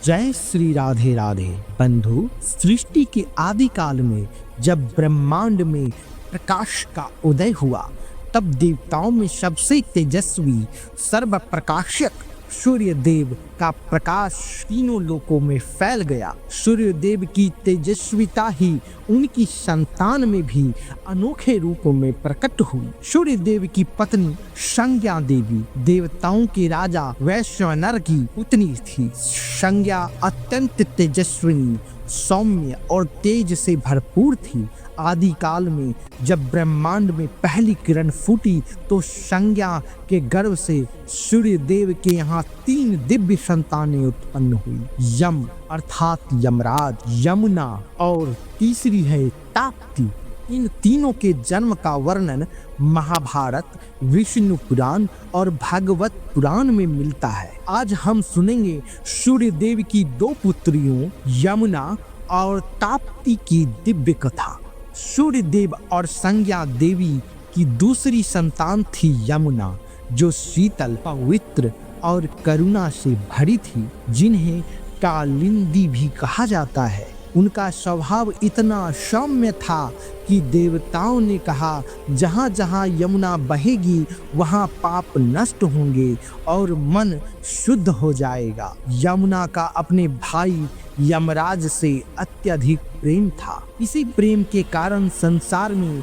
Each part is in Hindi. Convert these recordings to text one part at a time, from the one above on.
जय श्री राधे राधे। बंधु, सृष्टि के आदि काल में जब ब्रह्मांड में प्रकाश का उदय हुआ, तब देवताओं में सबसे तेजस्वी सर्व प्रकाशक सूर्य देव का प्रकाश तीनों लोकों में फैल गया। सूर्य देव की तेजस्विता ही उनकी संतान में भी अनोखे रूपों में प्रकट हुई। सूर्य देव की पत्नी संज्ञा देवी देवताओं के राजा वैश्वानर की पुत्री थी। संज्ञा अत्यंत तेजस्विनी, सौम्य और तेज से भरपूर थी। आदि काल में जब ब्रह्मांड में पहली किरण फूटी, तो संज्ञा के गर्भ से सूर्य देव के यहाँ 3 दिव्य संतानें उत्पन्न हुई। यम अर्थात यमराज, यमुना और तीसरी है ताप्ती। इन तीनों के जन्म का वर्णन महाभारत, विष्णु पुराण और भागवत पुराण में मिलता है। आज हम सुनेंगे सूर्य देव की 2 पुत्रियों यमुना और ताप्ती की दिव्य कथा। सूर्य देव और संज्ञा देवी की दूसरी संतान थी यमुना, जो शीतल, पवित्र और करुणा से भरी थी, जिन्हें कालिंदी भी कहा जाता है। उनका स्वभाव इतना सौम्य था कि देवताओं ने कहा, जहाँ जहाँ यमुना बहेगी वहाँ पाप नष्ट होंगे और मन शुद्ध हो जाएगा। यमुना का अपने भाई यमराज से अत्यधिक प्रेम था। इसी प्रेम के कारण संसार में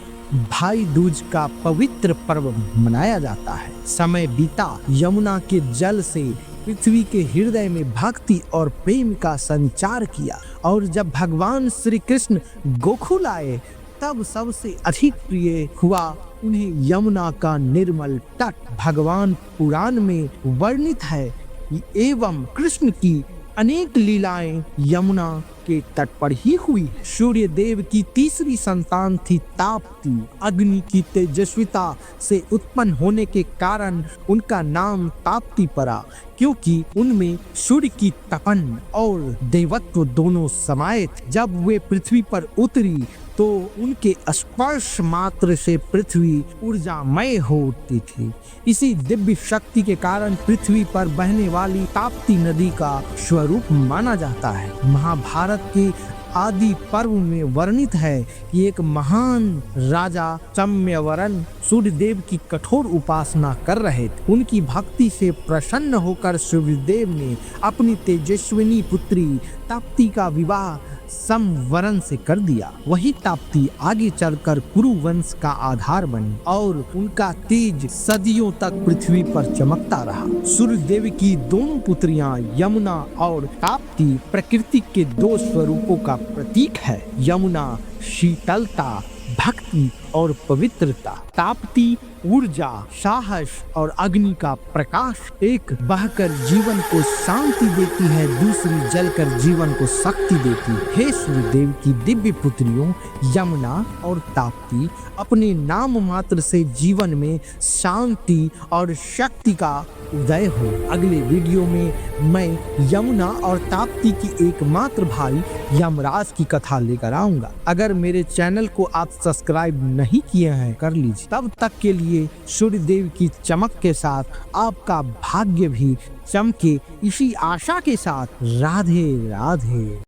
भाई दूज का पवित्र पर्व मनाया जाता है। समय बीता, यमुना के जल से पृथ्वी के हृदय में भक्ति और प्रेम का संचार किया, और जब भगवान श्री कृष्ण गोकुल आए, तब सबसे अधिक प्रिय हुआ उन्हें यमुना का निर्मल तट। भगवान पुराण में वर्णित है कि एवं कृष्ण की अनेक लीलाएं यमुना के तट पर ही हुई। सूर्य देव की तीसरी संतान थी ताप्ती। अग्नि की तेजस्विता से उत्पन्न होने के कारण उनका नाम ताप्ती पड़ा, क्योंकि उनमें सूर्य की तपन और देवत्व दोनों समाये। जब वे पृथ्वी पर उतरी तो उनके स्पर्श मात्र से पृथ्वी ऊर्जामय हो उठती थी। इसी दिव्य शक्ति के कारण पृथ्वी पर बहने वाली ताप्ती नदी का स्वरूप माना जाता है। महाभारत के आदि पर्व में वर्णित है कि एक महान राजा सम्यवरण सूर्यदेव की कठोर उपासना कर रहे थे। उनकी भक्ति से प्रसन्न होकर सूर्यदेव ने अपनी तेजस्विनी पुत्री ताप्ती का विवाह समवरण से कर दिया। वही ताप्ती आगे चलकर कुरु वंश का आधार बनी और उनका तेज सदियों तक पृथ्वी पर चमकता रहा। सूर्यदेव की दोनों पुत्रियां यमुना और ताप्ती प्रकृति के 2 स्वरूपों का प्रतीक है। यमुना शीतलता, भक्ति और पवित्रता, ताप्ती ऊर्जा, साहस और अग्नि का प्रकाश। एक बहकर जीवन को शांति देती है, दूसरी जलकर जीवन को शक्ति देती है। हे सूर्यदेव की दिव्य पुत्रियों यमुना और ताप्ती, अपने नाम मात्र से जीवन में शांति और शक्ति का उदय हो। अगले वीडियो में मैं यमुना और ताप्ती की एकमात्र भाई यमराज की कथा लेकर आऊंगा। अगर मेरे चैनल को आप सब्सक्राइब नहीं किए हैं, कर लीजिए। तब तक के लिए सूर्यदेव की चमक के साथ आपका भाग्य भी चमके, इसी आशा के साथ राधे राधे।